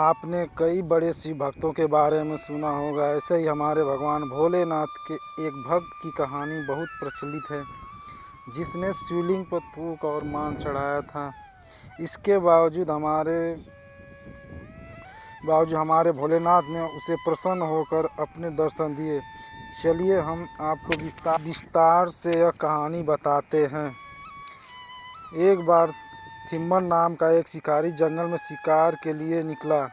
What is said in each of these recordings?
आपने कई बड़े शिव भक्तों के बारे में सुना होगा। ऐसे ही हमारे भगवान भोलेनाथ के एक भक्त की कहानी बहुत प्रचलित है, जिसने शिवलिंग पर थूक और मान चढ़ाया था। इसके बावजूद हमारे भोलेनाथ ने उसे प्रसन्न होकर अपने दर्शन दिए। चलिए हम आपको विस्तार से यह कहानी बताते हैं। एक बार थिम्मन नाम का एक शिकारी जंगल में शिकार के लिए निकला।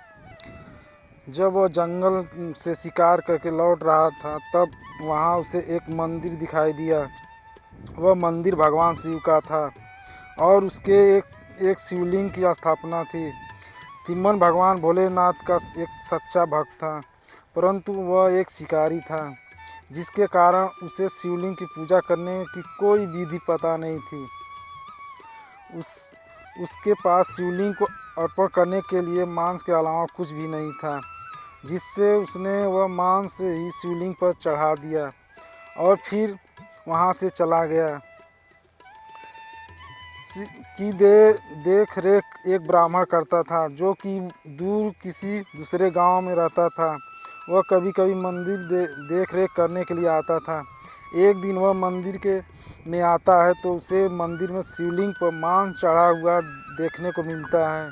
जब वह जंगल से शिकार करके लौट रहा था, तब वहाँ उसे एक मंदिर दिखाई दिया। वह मंदिर भगवान शिव का था और उसके एक शिवलिंग की स्थापना थी। थिम्मन भगवान भोलेनाथ का एक सच्चा भक्त था, परंतु वह एक शिकारी था, जिसके कारण उसे शिवलिंग की पूजा करने की कोई विधि पता नहीं थी। उसके पास शिवलिंग को अर्पण करने के लिए मांस के अलावा कुछ भी नहीं था, जिससे उसने वह मांस ही शिवलिंग पर चढ़ा दिया और फिर वहां से चला गया। की देख रेख एक ब्राह्मण करता था, जो कि दूर किसी दूसरे गांव में रहता था। वह कभी कभी मंदिर देख रेख करने के लिए आता था। एक दिन वह मंदिर में आता है तो उसे मंदिर में शिवलिंग पर मांस चढ़ा हुआ देखने को मिलता है।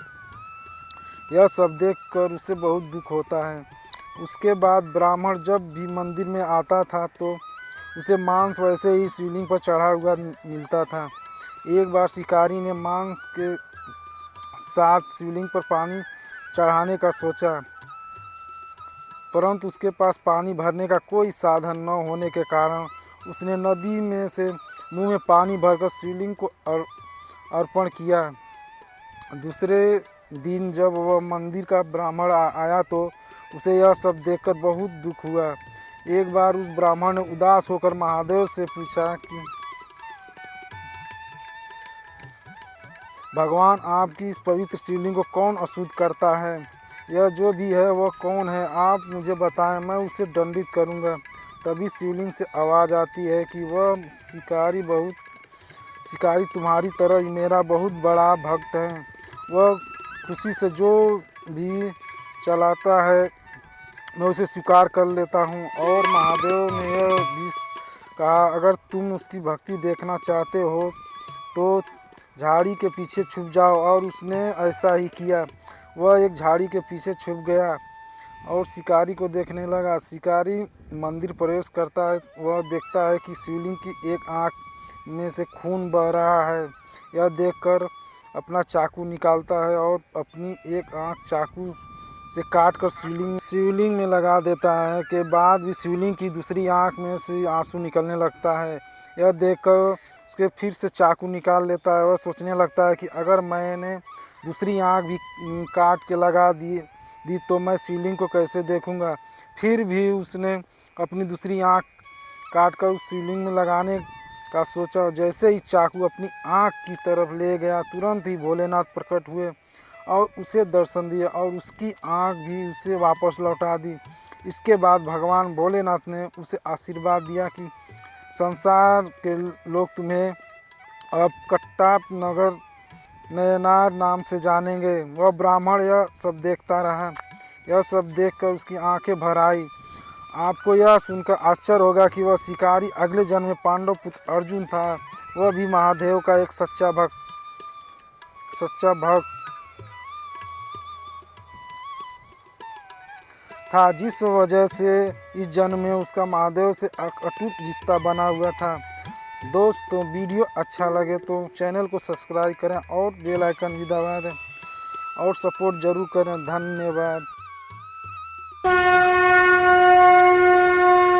यह सब देखकर उसे बहुत दुख होता है। उसके बाद ब्राह्मण जब भी मंदिर में आता था तो उसे मांस वैसे ही शिवलिंग पर चढ़ा हुआ मिलता था। एक बार शिकारी ने मांस के साथ शिवलिंग पर पानी चढ़ाने का सोचा, परंतु उसके पास पानी भरने का कोई साधन न होने के कारण उसने नदी में से मुंह में पानी भरकर शिवलिंग को अर्पण किया। दूसरे दिन जब वह मंदिर का ब्राह्मण आया तो उसे यह सब देखकर बहुत दुख हुआ। एक बार उस ब्राह्मण ने उदास होकर महादेव से पूछा कि भगवान, आपकी इस पवित्र शिवलिंग को कौन अशुद्ध करता है? यह जो भी है वह कौन है? आप मुझे बताएं, मैं उसे दंडित करूंगा। तभी शिवलिंग से आवाज़ आती है कि वह शिकारी तुम्हारी तरह ही मेरा बहुत बड़ा भक्त है। वह खुशी से जो भी चलाता है मैं उसे स्वीकार कर लेता हूँ। और महादेव ने यह भी कहा, अगर तुम उसकी भक्ति देखना चाहते हो तो झाड़ी के पीछे छुप जाओ। और उसने ऐसा ही किया। वह एक झाड़ी के पीछे छुप गया और शिकारी को देखने लगा। शिकारी मंदिर प्रवेश करता है। वह देखता है कि शिवलिंग की एक आंख में से खून बह रहा है। यह देखकर अपना चाकू निकालता है और अपनी एक आंख चाकू से काटकर शिवलिंग में लगा देता है। के बाद भी शिवलिंग की दूसरी आंख में से आंसू निकलने लगता है। यह देखकर उसके फिर से चाकू निकाल लेता है। वह सोचने लगता है कि अगर मैंने दूसरी आंख भी काट के लगा दी तो मैं शिवलिंग को कैसे देखूंगा। फिर भी उसने अपनी दूसरी आंख काटकर उस शिवलिंग में लगाने का सोचा। जैसे ही चाकू अपनी आंख की तरफ ले गया, तुरंत ही भोलेनाथ प्रकट हुए और उसे दर्शन दिए और उसकी आंख भी उसे वापस लौटा दी। इसके बाद भगवान भोलेनाथ ने उसे आशीर्वाद दिया कि संसार के लोग तुम्हें अब कट्टाप नगर नयनार नाम से जानेंगे। वह ब्राह्मण यह सब देखता रहा। यह सब देखकर उसकी आंखें भर आई। आपको यह सुनकर आश्चर्य होगा कि वह शिकारी अगले जन्म में पांडव पुत्र अर्जुन था। वह भी महादेव का एक सच्चा भक्त था, जिस वजह से इस जन्म में उसका महादेव से अटूट रिश्ता बना हुआ था। दोस्तों, वीडियो अच्छा लगे तो चैनल को सब्सक्राइब करें और बेल आइकन भी दबा दें और सपोर्ट ज़रूर करें। धन्यवाद।